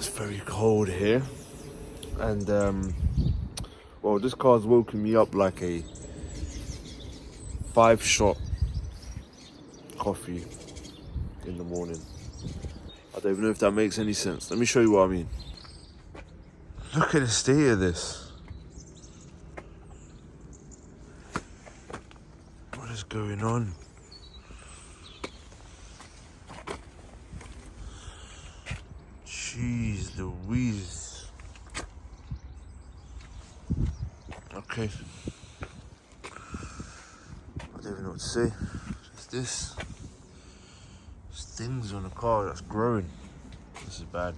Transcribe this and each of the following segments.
It's very cold here, and well, this car's woken me up like a 5-shot coffee in the morning. I don't even know if that makes any sense. Let me show you what I mean. Look at the state of this. What is going on? Jeez Louise. Okay. I don't even know what to say. It's this. There's things on the car that's growing. This is bad.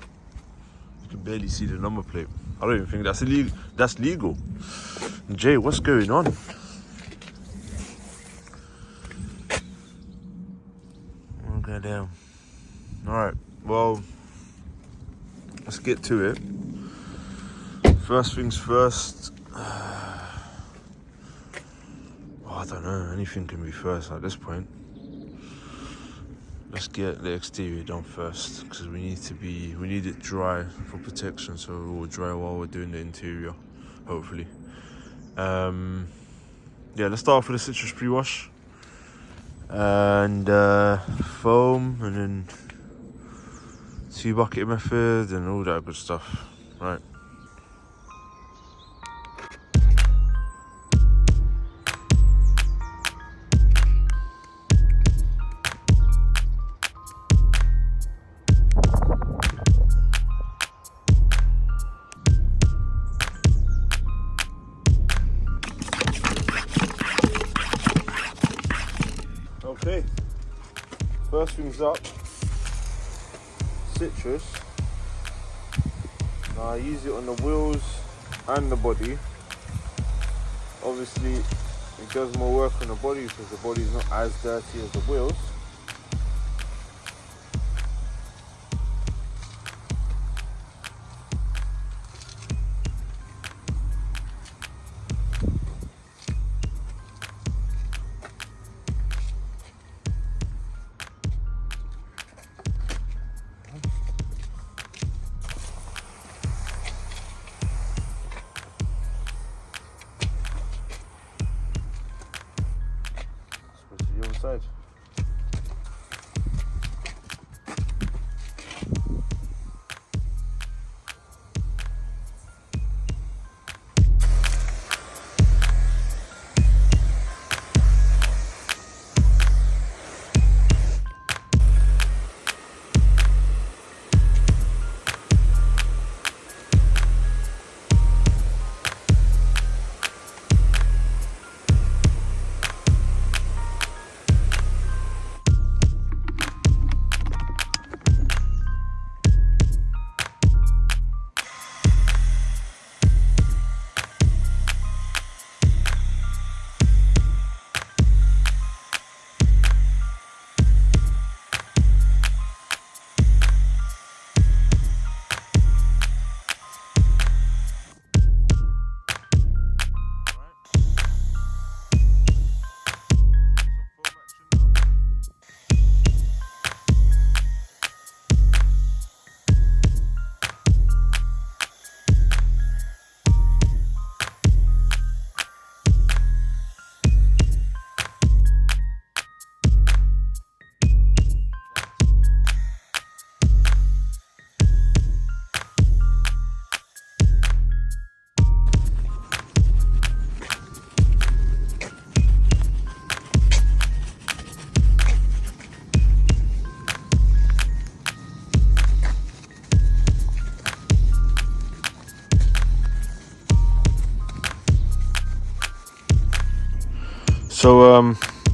You can barely see the number plate. I don't even think that's illegal. That's legal. Jay, what's going on? Oh, goddamn. Alright, well, let's get to it. First things first. I don't know, anything can be first at this point. Let's get the exterior done first, because we need it dry for protection, so it will dry while we're doing the interior, hopefully. Yeah, let's start off with a citrus pre-wash and foam, and then 2-bucket method and all that good stuff. Right. Okay, first things up, citrus. Now I use it on the wheels and the body. Obviously it does more work on the body because the body is not as dirty as the wheels. The other side.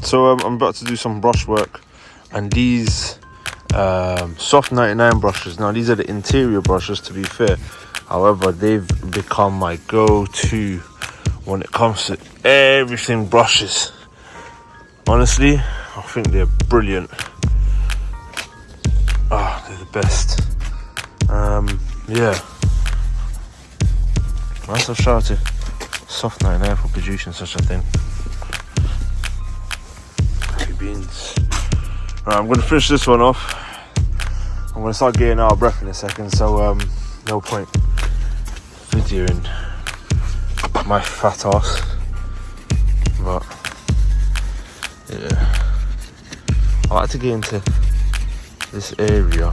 So I'm about to do some brush work, and these soft 99 brushes. Now these are the interior brushes, to be fair. However, they've become my go-to when it comes to everything brushes. Honestly, I think they're brilliant. They're the best. Yeah. Massive shout out to Soft 99 for producing such a thing. Beans. Right, I'm going to finish this one off. I'm going to start getting out of breath in a second, so no point videoing my fat ass. But yeah, I like to get into this area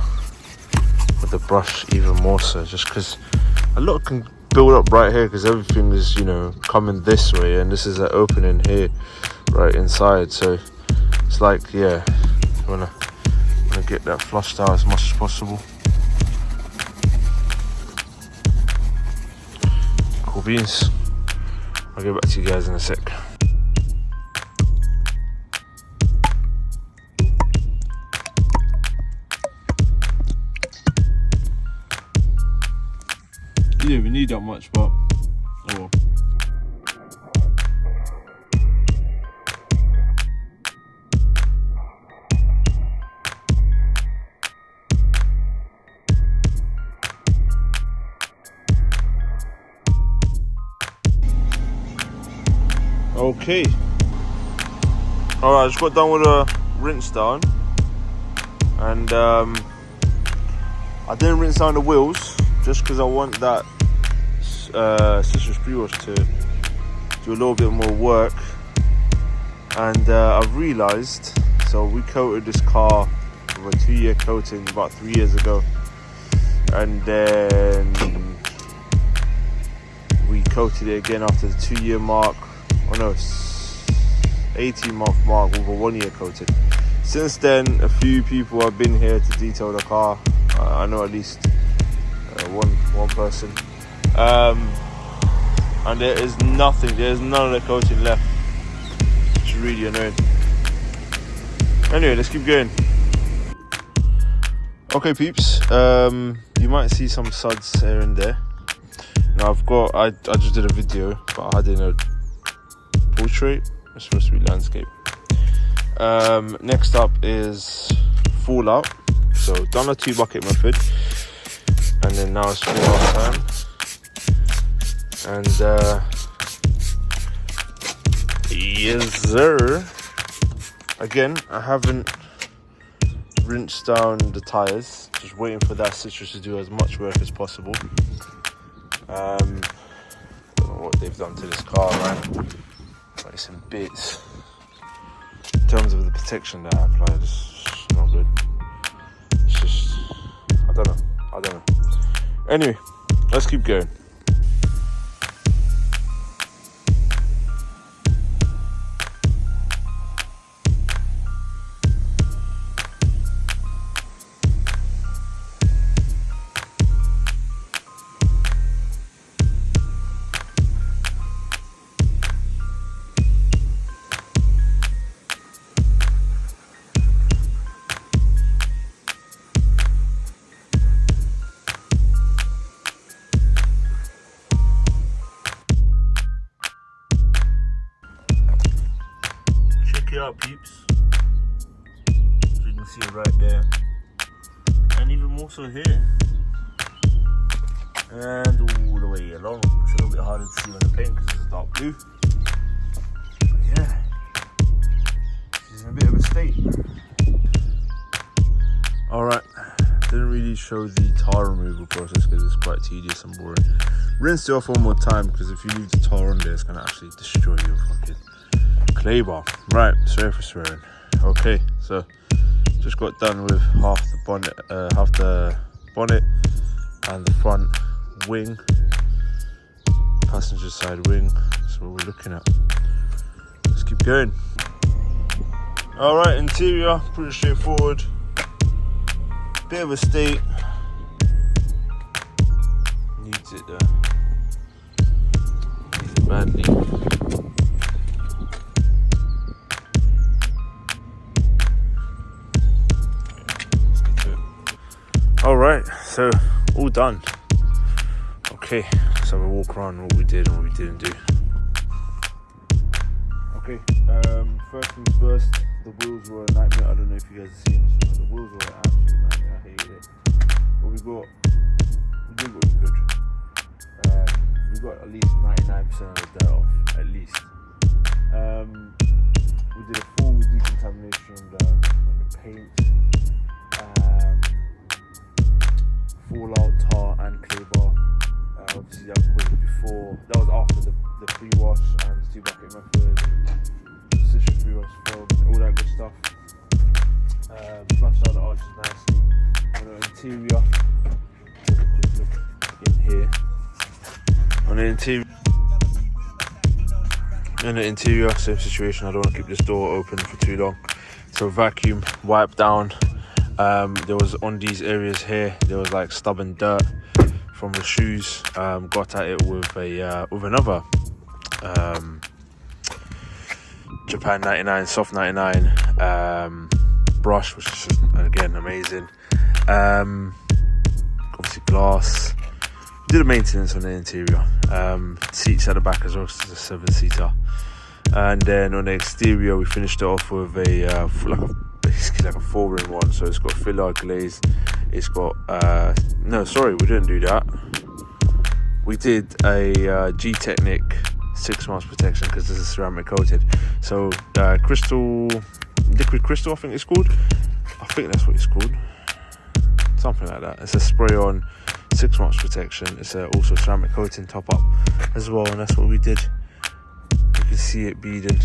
with the brush even more so, just because a lot can build up right here, because everything is, you know, coming this way, and this is an opening here right inside. So it's like, yeah, I wanna get that flushed out as much as possible. Cool beans. I'll get back to you guys in a sec. You didn't even need that much, but oh well. Okay. Alright, I just got done with a rinse down, and I didn't rinse down the wheels just because I want that citrus pre-wash to do a little bit more work. And I've realised, so we coated this car with a 2-year coating about 3 years ago, and then we coated it again after the 2-year mark. Oh no, 18-month mark with a 1-year coating. Since then, a few people have been here to detail the car. I know at least one person. And there's none of the coating left. It's really annoying. Anyway, let's keep going. Okay, peeps. You might see some suds here and there. Now I just did a video, but I had in a portrait. It's supposed to be landscape. Next up is fallout. So done a 2-bucket method, and then now it's fallout time. And yes sir. Again, I haven't rinsed down the tires. Just waiting for that citrus to do as much work as possible. Don't know what they've done to this car, man. Like some bits. In terms of the protection that I applied, it's not good. It's just, I don't know. Anyway, let's keep going. Out, peeps. So you can see it right there, and even more so here, and all the way along. It's a little bit harder to see on the paint because it's dark blue. But yeah, she's in a bit of a state. Alright, didn't really show the tar removal process because it's quite tedious and boring. Rinse it off one more time, because if you leave the tar on there, it's going to actually destroy your fucking clay bar. Right, sorry for swearing. Okay, so just got done with half the bonnet and the front wing, passenger side wing. That's what we're looking at. Let's keep going. Alright, interior, pretty straightforward. Bit of a state. Needs it badly. Alright, so all done. Okay, so we'll walk around what we did and what we didn't do. Okay, first things first, the wheels were a nightmare. I don't know if you guys have seen this, but the wheels were an absolute nightmare. I hated it. But we did what we could. We got at least 99% of the dirt off, at least. We did a full decontamination on the paint. Fallout, tar and clay obviously that was before, that was after the pre-wash and 2-bucket method, position pre-wash foam, all that good stuff. Flushed out the arches nicely. On the interior, quick look in here. On the interior, same situation. I don't want to keep this door open for too long. So vacuum, wipe down. There was on these areas here, there was like stubborn dirt from the shoes. Got at it with another Japan 99 soft 99 brush, which is just, again, amazing. Obviously glass. Did a maintenance on the interior. Seats at the back as well, so it's a 7-seater. And then on the exterior, we finished it off with basically like a 4-in-1. So it's got filler glaze. It's got no, sorry, we didn't do that. We did a G-Technic 6 months protection because this is ceramic coated. So liquid crystal, I think it's called. I think that's what it's called. Something like that. It's a spray on 6 months protection. It's also ceramic coating top up as well, and that's what we did. You can see it beading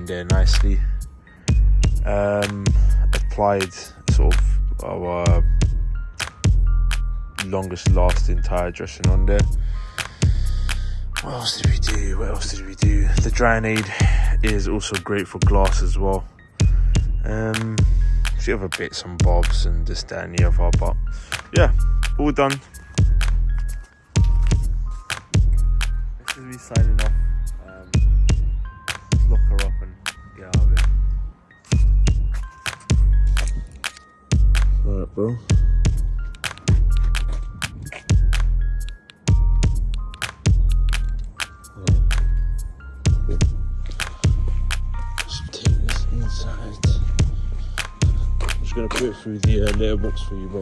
there nicely. Applied sort of our longest lasting tire dressing on there. What else did we do? The drying aid is also great for glass as well. A few other bits and bobs and this, that and the other, but yeah, all done. This is me signing off. Let's lock her up and get out of it. Alright, bro. Inside. I'm just gonna put it through the letterbox for you, bro.